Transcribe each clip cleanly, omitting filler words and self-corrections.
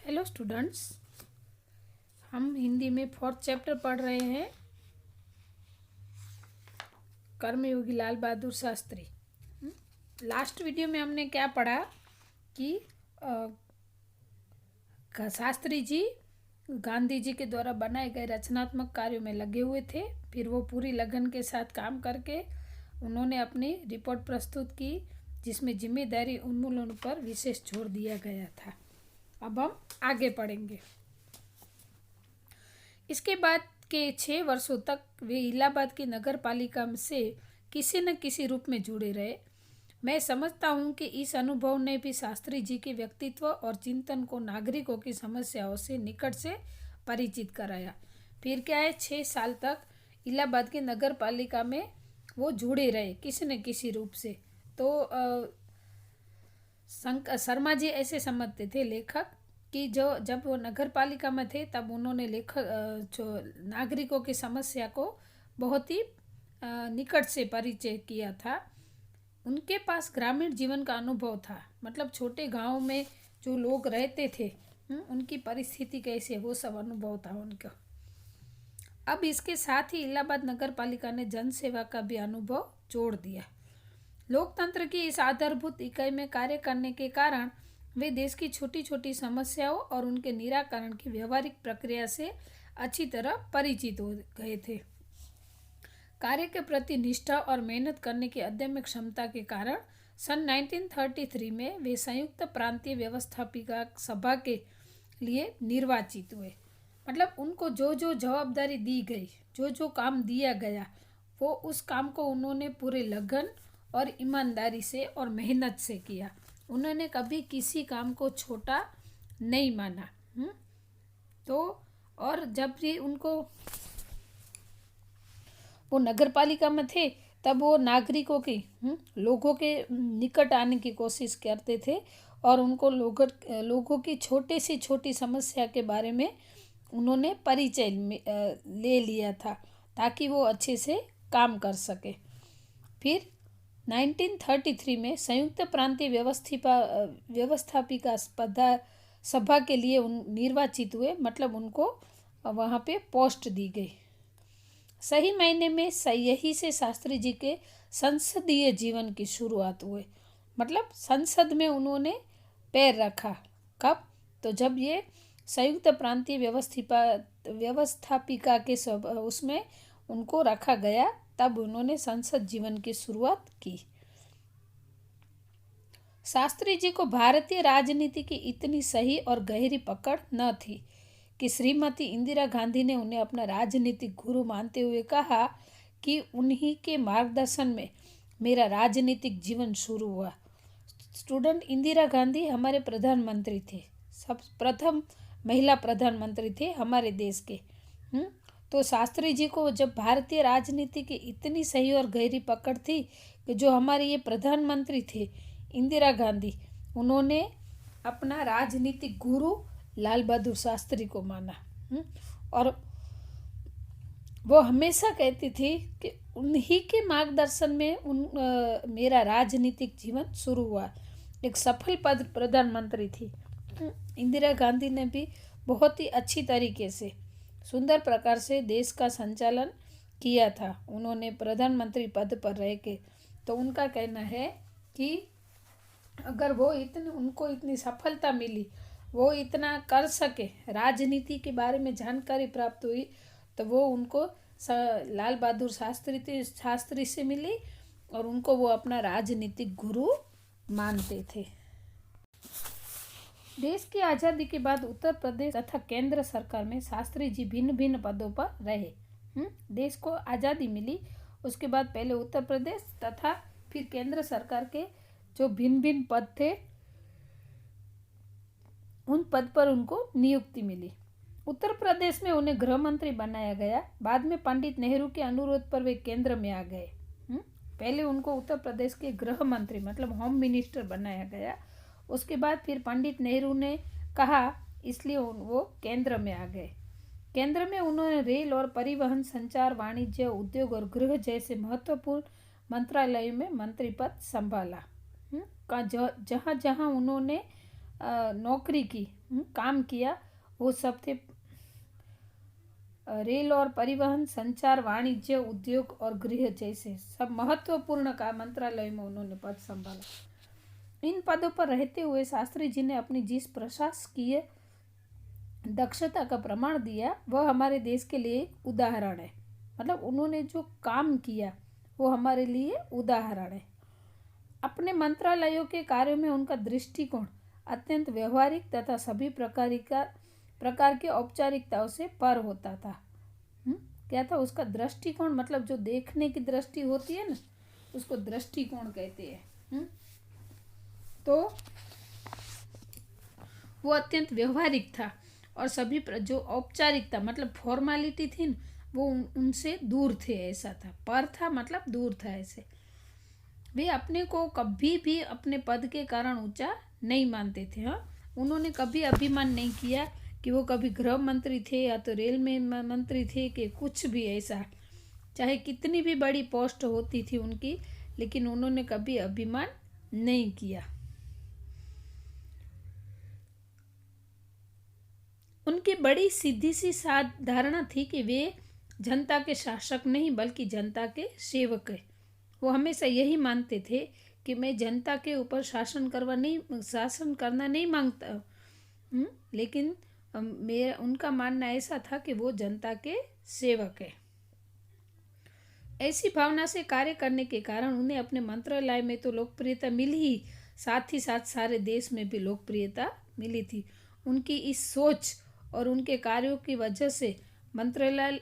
Hello students, हम हिंदी में 4th chapter पढ़ रहे हैं। कर्मयोगी लाल बहादुर शास्त्री। लास्ट वीडियो में हमने क्या पढ़ा कि शास्त्री जी गांधी जी के द्वारा बनाए गए रचनात्मक कार्यों में लगे हुए थे। फिर वो पूरी लगन के साथ काम करके उन्होंने अपनी रिपोर्ट प्रस्तुत की, जिसमें जिम्मेदारी उन्मूलन पर विशेष जोर दिया गया था। अब हम आगे पढ़ेंगे। इसके बाद के 6 वर्षों तक वे इलाहाबाद की नगर पालिका से किसी न किसी रूप में जुड़े रहे। मैं समझता हूँ कि इस अनुभव ने भी शास्त्री जी के व्यक्तित्व और चिंतन को नागरिकों की समस्याओं से निकट से परिचित कराया। फिर क्या है, 6 साल तक इलाहाबाद की नगर पालिका में वो जुड़े रहे किसी न किसी रूप से। तो शर्मा जी ऐसे समझते थे लेखक कि जब वो नगर पालिका में थे तब उन्होंने जो नागरिकों की समस्या को बहुत ही निकट से परिचय किया था। उनके पास ग्रामीण जीवन का अनुभव था, मतलब छोटे गांव में जो लोग रहते थे उनकी परिस्थिति कैसे, वो सब अनुभव था उनका। अब इसके साथ ही इलाहाबाद नगर पालिका ने जन सेवा का भी अनुभव जोड़ दिया। लोकतंत्र की इस आधारभूत इकाई में कार्य करने के कारण वे देश की छोटी छोटी समस्याओं और उनके निराकरण की व्यवहारिक प्रक्रिया से अच्छी तरह परिचित हो गए थे। कार्य के प्रति निष्ठा और मेहनत करने की अदम्य क्षमता के कारण सन 1933 में वे संयुक्त प्रांतीय व्यवस्थापिका सभा के लिए निर्वाचित हुए। मतलब उनको जो जो जवाबदारी दी गई, जो जो काम दिया गया, वो उस काम को उन्होंने पूरे लगन और ईमानदारी से और मेहनत से किया। उन्होंने कभी किसी काम को छोटा नहीं माना। तो और जब भी उनको वो नगर पालिका में थे तब वो नागरिकों की लोगों के निकट आने की कोशिश करते थे और उनको लोगों की छोटी से छोटी समस्या के बारे में उन्होंने परिचय ले लिया था ताकि वो अच्छे से काम कर सके। फिर 1933 में संयुक्त प्रांतीय व्यवस्थापिका सभा के लिए निर्वाचित हुए, मतलब उनको वहाँ पे पोस्ट दी गई। सही मायने में यही से शास्त्री जी के संसदीय जीवन की शुरुआत हुई। मतलब संसद में उन्होंने पैर रखा। कब? तो जब ये संयुक्त प्रांतीय व्यवस्थापिका के उसमें उनको रखा गया, तब उन्होंने संसद जीवन की शुरुआत की। शास्त्री जी को भारतीय राजनीति की इतनी सही और गहरी पकड़ न थी कि श्रीमती इंदिरा गांधी ने उन्हें अपना राजनीतिक गुरु मानते हुए कहा कि उन्हीं के मार्गदर्शन में मेरा राजनीतिक जीवन शुरू हुआ। स्टूडेंट, इंदिरा गांधी हमारे प्रधानमंत्री थे, सब प्रथम महिला प्रधानमंत्री थे हमारे देश के। तो शास्त्री जी को जब भारतीय राजनीति की इतनी सही और गहरी पकड़ थी कि जो हमारे ये प्रधानमंत्री थे इंदिरा गांधी, उन्होंने अपना राजनीतिक गुरु लाल बहादुर शास्त्री को माना। और वो हमेशा कहती थी कि उन्हीं के मार्गदर्शन में मेरा राजनीतिक जीवन शुरू हुआ। एक सफल प्रधानमंत्री थी। इंदिरा गांधी ने भी बहुत ही अच्छी तरीके से, सुंदर प्रकार से देश का संचालन किया था उन्होंने प्रधानमंत्री पद पर रह के। तो उनका कहना है कि अगर वो उनको इतनी सफलता मिली, वो इतना कर सके, राजनीति के बारे में जानकारी प्राप्त हुई, तो वो उनको लाल बहादुर शास्त्री से मिली और उनको वो अपना राजनीतिक गुरु मानते थे। देश की आज़ादी के बाद उत्तर प्रदेश तथा केंद्र सरकार में शास्त्री जी भिन्न भिन्न पदों पर रहे। देश को आज़ादी मिली, उसके बाद पहले उत्तर प्रदेश तथा फिर केंद्र सरकार के जो भिन्न भिन्न पद थे, उन पद पर उनको नियुक्ति मिली। उत्तर प्रदेश में उन्हें गृह मंत्री बनाया गया। बाद में पंडित नेहरू के अनुरोध पर वे केंद्र में आ गए। पहले उनको उत्तर प्रदेश के गृह मंत्री, मतलब होम मिनिस्टर बनाया गया। उसके बाद फिर पंडित नेहरू ने कहा, इसलिए वो केंद्र में आ गए। केंद्र में उन्होंने रेल और परिवहन, संचार, वाणिज्य, उद्योग और गृह जैसे महत्वपूर्ण मंत्रालयों में मंत्री पद संभाला। जहाँ जहाँ उन्होंने नौकरी की, काम किया, वो सब थे रेल और परिवहन, संचार, वाणिज्य, उद्योग और गृह जैसे सब महत्वपूर्ण का मंत्रालय में उन्होंने पद संभाला। इन पदों पर रहते हुए शास्त्री जी ने अपनी जिस प्रशासकीय दक्षता का प्रमाण दिया वह हमारे देश के लिए उदाहरण है। मतलब उन्होंने जो काम किया वो हमारे लिए उदाहरण है। अपने मंत्रालयों के कार्यों में उनका दृष्टिकोण अत्यंत व्यवहारिक तथा सभी प्रकार के औपचारिकताओं से पर होता था। क्या था उसका दृष्टिकोण? मतलब जो देखने की दृष्टि होती है ना, उसको दृष्टिकोण कहते हैं। तो वो अत्यंत व्यवहारिक था और सभी जो औपचारिकता मतलब फॉर्मेलिटी थी ना, वो उनसे दूर थे, ऐसा था। पर था मतलब दूर था ऐसे। वे अपने को कभी भी अपने पद के कारण ऊंचा नहीं मानते थे। उन्होंने कभी अभिमान नहीं किया कि वो कभी गृह मंत्री थे या तो रेल में मंत्री थे कि कुछ भी ऐसा, चाहे कितनी भी बड़ी पोस्ट होती थी उनकी, लेकिन उन्होंने कभी अभिमान नहीं किया। उनकी बड़ी सीधी सी धारणा थी कि वे जनता के शासक नहीं बल्कि जनता के सेवक है। वो हमेशा यही मानते थे कि मैं जनता के ऊपर शासन करना नहीं मांगता, लेकिन मेरा उनका मानना ऐसा था कि वो जनता के सेवक है। ऐसी भावना से कार्य करने के कारण उन्हें अपने मंत्रालय में तो लोकप्रियता मिली ही, साथ ही साथ सारे देश में भी लोकप्रियता मिली थी। उनकी इस सोच और उनके कार्यों की वजह से मंत्रालय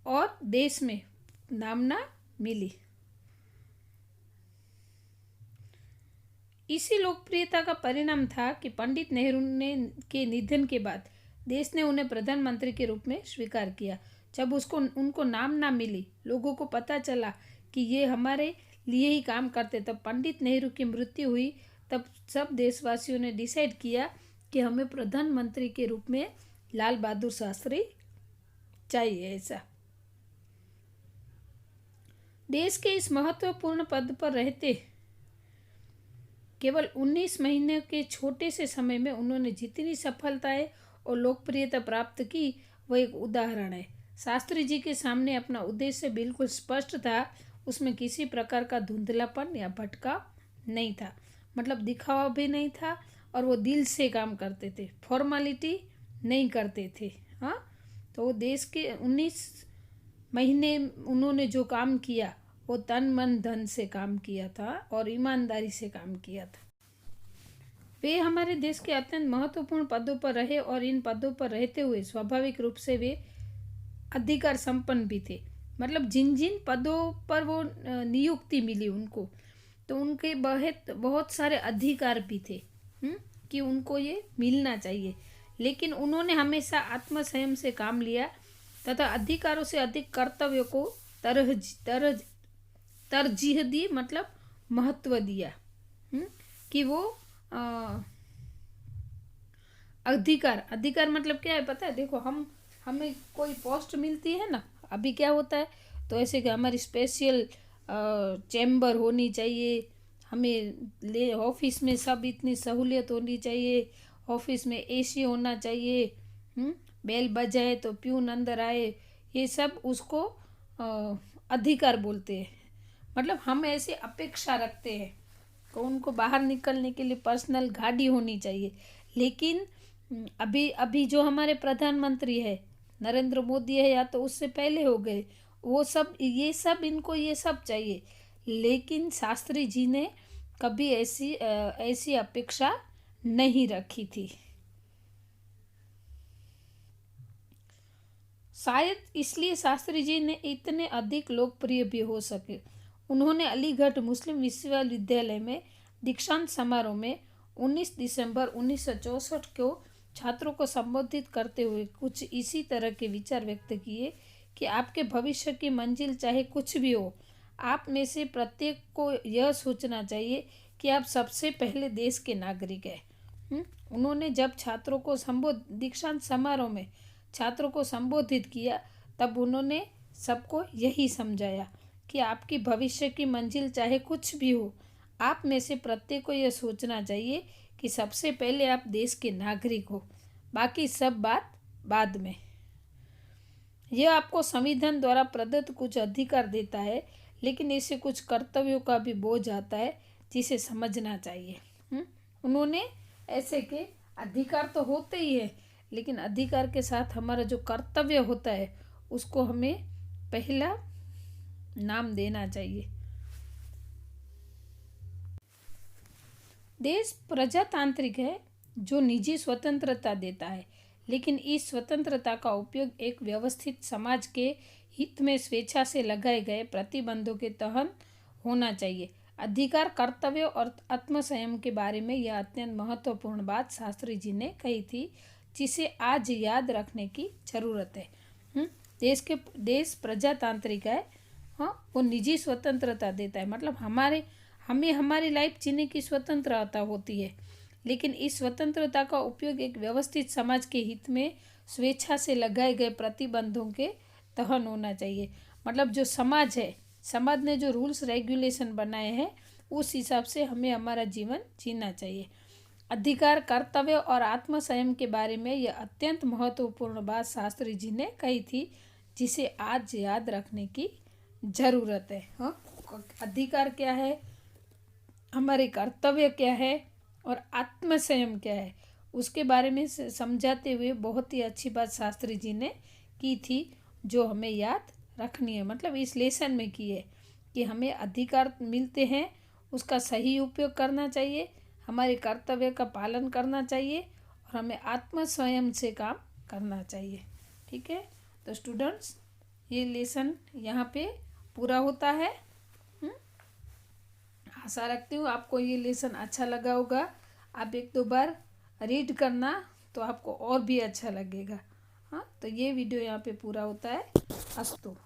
और देश में नामना मिली। इसी लोकप्रियता का परिणाम था कि पंडित नेहरू के निधन के बाद देश ने उन्हें प्रधानमंत्री के रूप में स्वीकार किया। जब उनको नामना मिली, लोगों को पता चला कि ये हमारे लिए ही काम करते, तब पंडित नेहरू की मृत्यु हुई। तब सब देशवासियों ने डिसाइड किया कि हमें प्रधानमंत्री के रूप में लाल बहादुर शास्त्री चाहिए। ऐसा देश के इस महत्वपूर्ण पद पर रहते केवल 19 महीने के छोटे से समय में उन्होंने जितनी सफलताएं और लोकप्रियता प्राप्त की, वह एक उदाहरण है। शास्त्री जी के सामने अपना उद्देश्य बिल्कुल स्पष्ट था, उसमें किसी प्रकार का धुंधलापन या भटका नहीं था, मतलब दिखावा भी नहीं था, और वो दिल से काम करते थे, फॉर्मेलिटी नहीं करते थे। तो वो देश के 19 महीने उन्होंने जो काम किया वो तन मन धन से काम किया था और ईमानदारी से काम किया था। वे हमारे देश के अत्यंत महत्वपूर्ण पदों पर रहे और इन पदों पर रहते हुए स्वाभाविक रूप से वे अधिकार संपन्न भी थे। मतलब जिन जिन पदों पर वो नियुक्ति मिली उनको, तो उनके बहुत सारे अधिकार भी थे कि उनको ये मिलना चाहिए, लेकिन उन्होंने हमेशा आत्मसंयम से काम लिया तथा अधिकारों से अधिक कर्तव्यों को तरजीह दी, मतलब महत्व दिया कि वो अधिकार मतलब क्या है पता है? देखो, हमें कोई पोस्ट मिलती है ना, अभी क्या होता है, तो ऐसे कि हमारी स्पेशल चैम्बर होनी चाहिए, हमें ऑफिस में सब इतनी सहूलियत होनी चाहिए, ऑफिस में एसी होना चाहिए, बेल बजाए तो प्यून अंदर आए, ये सब उसको अधिकार बोलते हैं। मतलब हम ऐसे अपेक्षा रखते हैं कि उनको बाहर निकलने के लिए पर्सनल गाड़ी होनी चाहिए, लेकिन अभी जो हमारे प्रधानमंत्री है नरेंद्र मोदी है, या तो उससे पहले हो गए, वो सब ये सब चाहिए, लेकिन शास्त्री जी ने कभी ऐसी अपेक्षा नहीं रखी थी। शायद इसलिए शास्त्री जी ने इतने अधिक लोकप्रिय भी हो सके। उन्होंने अलीगढ़ मुस्लिम विश्वविद्यालय में दीक्षांत समारोह में 19 दिसंबर 1964 को छात्रों को संबोधित करते हुए कुछ इसी तरह के विचार व्यक्त किए कि आपके भविष्य की मंजिल चाहे कुछ भी हो, आप में से प्रत्येक को यह सोचना चाहिए कि आप सबसे पहले देश के नागरिक हैं। उन्होंने जब छात्रों को दीक्षांत समारोह में छात्रों को संबोधित किया, तब उन्होंने सबको यही समझाया कि आपकी भविष्य की मंजिल चाहे कुछ भी हो, आप में से प्रत्येक को यह सोचना चाहिए कि सबसे पहले आप देश के नागरिक हो, बाकी सब बात बाद में। यह आपको संविधान द्वारा प्रदत्त कुछ अधिकार देता है, लेकिन इससे कुछ कर्तव्यों का भी बोझ आता है जिसे समझना चाहिए। उन्होंने ऐसे के अधिकार तो होते ही है, लेकिन अधिकार के साथ हमारा जो कर्तव्य होता है उसको हमें पहला नाम देना चाहिए। देश प्रजातांत्रिक है जो निजी स्वतंत्रता देता है, लेकिन इस स्वतंत्रता का उपयोग एक व्यवस्थित समाज के हित में स्वेच्छा से लगाए गए प्रतिबंधों के तहत होना चाहिए। अधिकार, कर्तव्य और आत्मसंयम के बारे में यह अत्यंत महत्वपूर्ण बात शास्त्री जी ने कही थी, जिसे आज याद रखने की जरूरत है। देश प्रजातांत्रिक है, हाँ, वो निजी स्वतंत्रता देता है, मतलब हमें हमारी लाइफ जीने की स्वतंत्रता होती है, लेकिन इस स्वतंत्रता का उपयोग एक व्यवस्थित समाज के हित में स्वेच्छा से लगाए गए प्रतिबंधों के तहत होना चाहिए। मतलब जो समाज है, समाज ने जो रूल्स रेगुलेशन बनाए हैं उस हिसाब से हमें हमारा जीवन जीना चाहिए। अधिकार, कर्तव्य और आत्मसंयम के बारे में यह अत्यंत महत्वपूर्ण बात शास्त्री जी ने कही थी, जिसे आज याद रखने की ज़रूरत है। हाँ, अधिकार क्या है, हमारे कर्तव्य क्या है और आत्मसंयम क्या है, उसके बारे में समझाते हुए बहुत ही अच्छी बात शास्त्री जी ने की थी, जो हमें याद रखनी है। मतलब इस लेसन में की है कि हमें अधिकार मिलते हैं, उसका सही उपयोग करना चाहिए, हमारे कर्तव्य का पालन करना चाहिए और हमें आत्मसंयम से काम करना चाहिए। ठीक है, तो स्टूडेंट्स, ये लेसन यहाँ पे पूरा होता है। आशा रखती हूँ आपको ये लेसन अच्छा लगा होगा। आप एक दो बार रीड करना तो आपको और भी अच्छा लगेगा। हाँ, तो ये वीडियो यहाँ पे पूरा होता है। अस्तु।